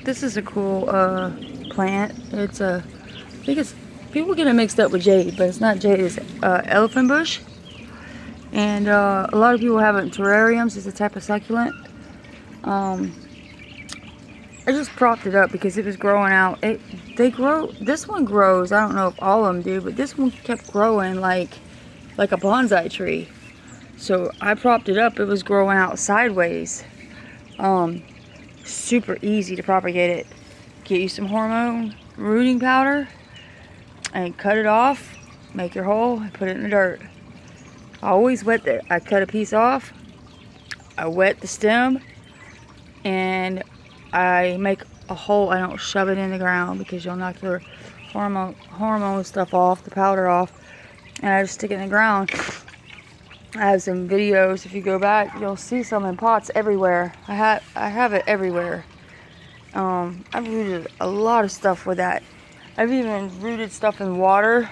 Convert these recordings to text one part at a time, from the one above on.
This is a cool plant. It's a, I think it's, people get it mixed up with jade, but it's not jade. It's elephant bush. And a lot of people have it in terrariums. It's a type of succulent. I just propped it up because it was growing out. They grow. This one grows. I don't know if all of them do, but this one kept growing like a bonsai tree. So I propped it up. It was growing out sideways. Super easy to propagate it. Get you some hormone rooting powder and cut it off. Make your hole and put it in the dirt. I always wet it. I cut a piece off. I wet the stem and I make a hole. I don't shove it in the ground because you'll knock your hormone stuff off, the powder off. And I just stick it in the ground. I have some videos. If you go back, you'll see some in pots everywhere. I have it everywhere. I've rooted a lot of stuff with that. I've even rooted stuff in water.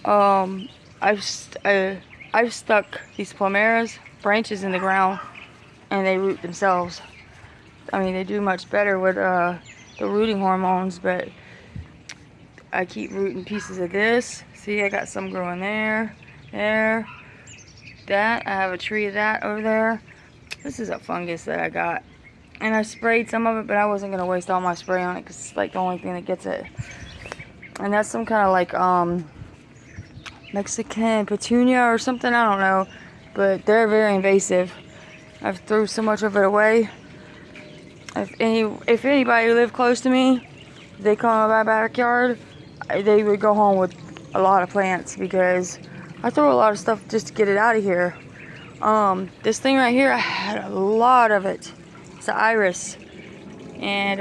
I've stuck these plumeras branches in the ground, and they root themselves. I mean, they do much better with the rooting hormones, but I keep rooting pieces of this. See, I got some growing there, that. I have a tree of that over there. This is a fungus that I got. And I sprayed some of it, but I wasn't going to waste all my spray on it because it's like the only thing that gets it. And that's some kind of like Mexican petunia or something, I don't know. But they're very invasive. I've threw so much of it away. If anybody lived close to me, they come to my backyard, they would go home with a lot of plants because I throw a lot of stuff just to get it out of here. This thing right here, I had a lot of it. It's an iris. And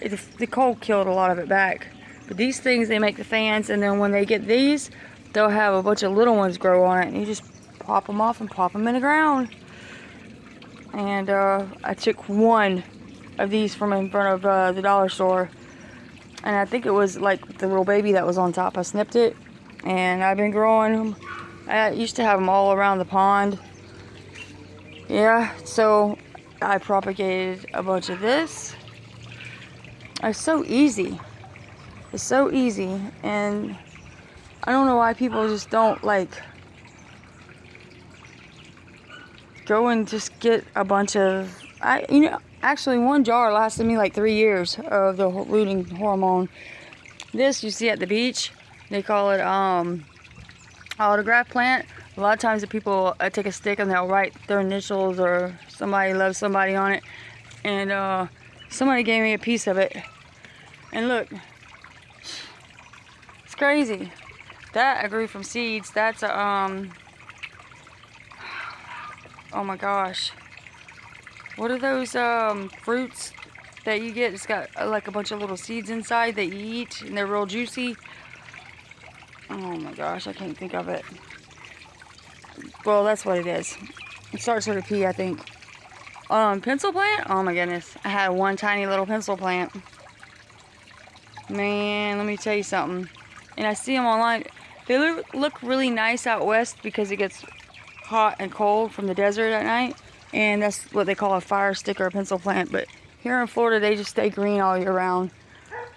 the cold killed a lot of it back. But these things, they make the fans, and then when they get these, they'll have a bunch of little ones grow on it, and you just pop them off and pop them in the ground. And I took one of these from in front of the dollar store, and I think it was like the little baby that was on top. I snipped it, and I've been growing them. I used to have them all around the pond. Yeah, so I propagated a bunch of this. It's so easy. It's so easy, and I don't know why people just don't like go and just get a bunch of. Actually, one jar lasted me like 3 years of the rooting hormone. This you see at the beach, they call it autograph plant. A lot of times the people take a stick and they'll write their initials or somebody loves somebody on it. And somebody gave me a piece of it. And look, it's crazy. That I grew from seeds. That's a, oh my gosh. What are those fruits that you get? It's got like a bunch of little seeds inside that you eat and they're real juicy. Oh my gosh, I can't think of it. Well, that's what it is. It starts with a P, I think. Pencil plant? Oh my goodness. I had one tiny little pencil plant. Man, let me tell you something. And I see them online. They look really nice out west because it gets hot and cold from the desert at night. And that's what they call a fire stick or a pencil plant. But here in Florida, they just stay green all year round.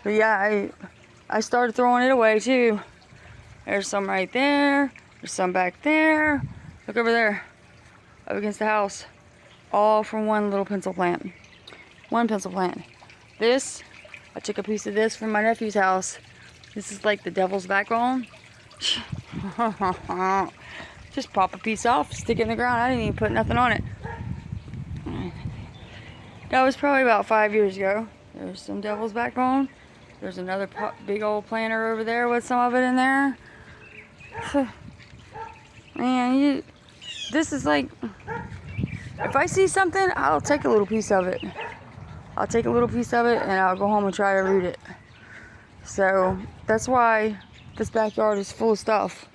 But yeah, I started throwing it away too. There's some right there. There's some back there. Look over there, up against the house. All from one little pencil plant. One pencil plant. This, I took a piece of this from my nephew's house. This is like the devil's backbone. Just pop a piece off, stick it in the ground. I didn't even put nothing on it. That was probably about 5 years ago. There's some devil's backbone. There's another big old planter over there with some of it in there. Man, this is like, if I see something, I'll take a little piece of it. I'll take a little piece of it and I'll go home and try to root it. So that's why this backyard is full of stuff.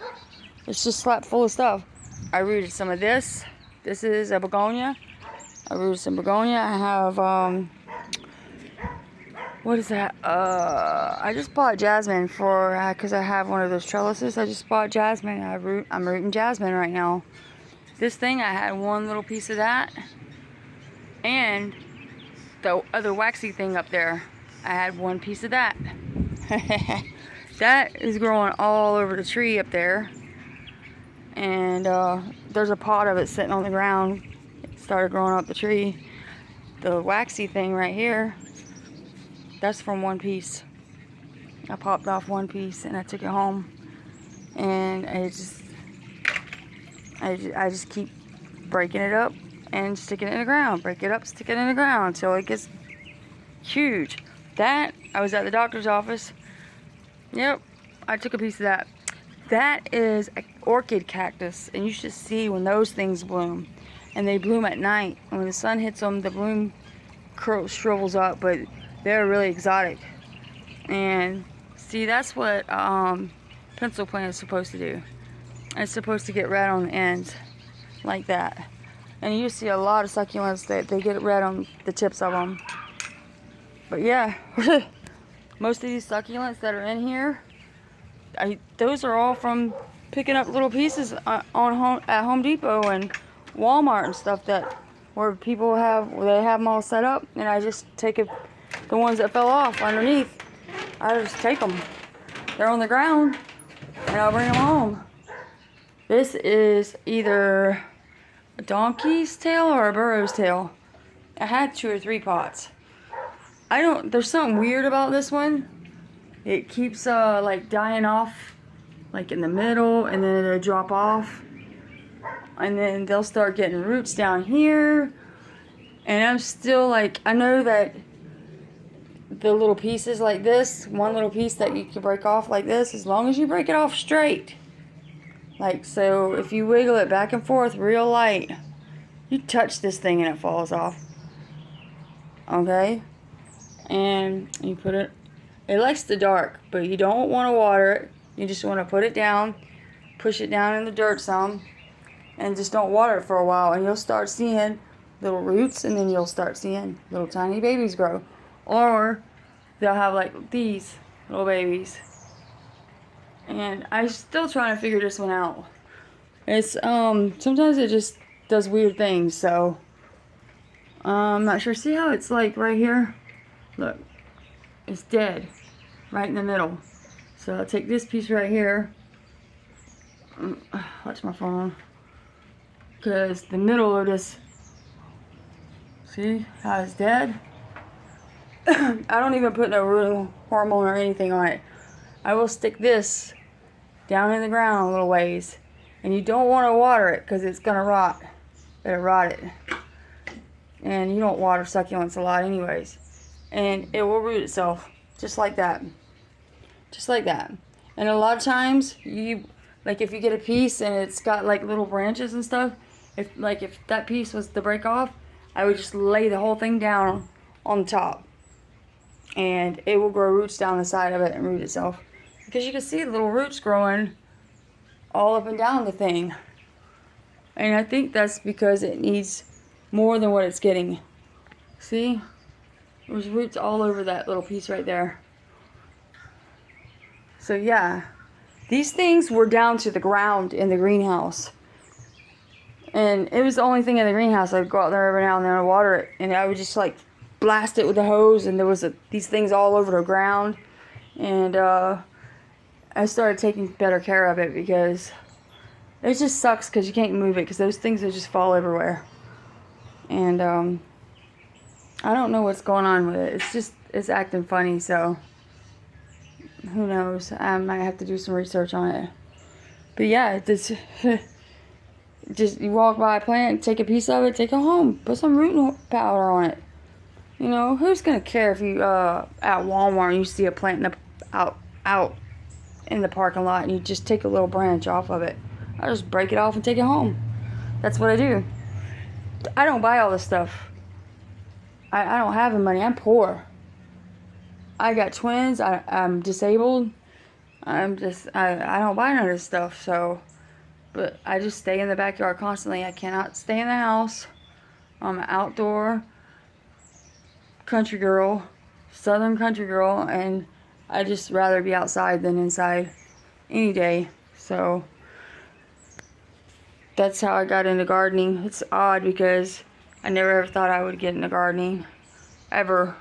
It's just slapped full of stuff. I rooted some of this. This is a begonia. I rooted some begonia. I have, what is that? I just bought jasmine because I have one of those trellises. I just bought jasmine. I'm rooting jasmine right now. This thing, I had one little piece of that. And the other waxy thing up there, I had one piece of that. That is growing all over the tree up there. And there's a pot of it sitting on the ground. It started growing up the tree. The waxy thing right here, that's from one piece. I popped off one piece and I took it home. And I just keep breaking it up and sticking it in the ground. Break it up, stick it in the ground until it gets huge. That, I was at the doctor's office. Yep, I took a piece of that. That is an orchid cactus, and you should see when those things bloom. And they bloom at night. And when the sun hits them, the bloom shrivels up, but they're really exotic. And see, that's what pencil plant is supposed to do. It's supposed to get red on the ends, like that. And you see a lot of succulents that they get red on the tips of them. But yeah, most of these succulents that are in here, those are all from picking up little pieces at Home Depot and Walmart and stuff, that where people have them all set up, and I just take the ones that fell off underneath. I just take them. They're on the ground, and I'll bring them home. This is either a donkey's tail or a burro's tail. I had 2 or 3 pots. There's something weird about this one. It keeps like dying off like in the middle, and then it'll drop off. And then they'll start getting roots down here. And I'm still like, I know that the little pieces like this, one little piece that you can break off like this, as long as you break it off straight. Like so, if you wiggle it back and forth real light, you touch this thing and it falls off. Okay? And you put it likes the dark, but you don't want to water it. You just want to put it down, push it down in the dirt some, and just don't water it for a while, and you'll start seeing little roots, and then you'll start seeing little tiny babies grow. Or they'll have like these little babies. And I'm still trying to figure this one out. It's sometimes it just does weird things, so I'm not sure. See how it's like right here? Look, it's dead right in the middle. So I'll take this piece right here. Watch my phone. Because the middle of this, see how it's dead? I don't even put no root hormone or anything on it. I will stick this down in the ground a little ways. And you don't want to water it because it's going to rot. It'll rot it. And you don't water succulents a lot anyways. And it will root itself. Just like that. Just like that. And a lot of times, if you get a piece and it's got like little branches and stuff, if that piece was to break off, I would just lay the whole thing down on the top. And it will grow roots down the side of it and root itself. Because you can see little roots growing all up and down the thing. And I think that's because it needs more than what it's getting. See? There's roots all over that little piece right there. So yeah, these things were down to the ground in the greenhouse. And it was the only thing in the greenhouse. I'd go out there every now and then and water it. And I would just like blast it with a hose. And there was these things all over the ground. And I started taking better care of it because it just sucks because you can't move it. Because those things will just fall everywhere. And I don't know what's going on with it. It's acting funny, so who knows? I might have to do some research on it. But yeah, just you walk by a plant, take a piece of it, take it home, put some root powder on it. You know, who's gonna care if you at Walmart and you see a plant out in the parking lot and you just take a little branch off of it? I just break it off and take it home. That's what I do. I don't buy all this stuff. I don't have the money. I'm poor. I got twins. I'm disabled. I don't buy none of this stuff. So, but I just stay in the backyard constantly. I cannot stay in the house. I'm an outdoor country girl, southern country girl, and I just rather be outside than inside any day. So that's how I got into gardening. It's odd because I never ever thought I would get into gardening, ever.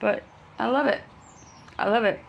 But I love it. I love it.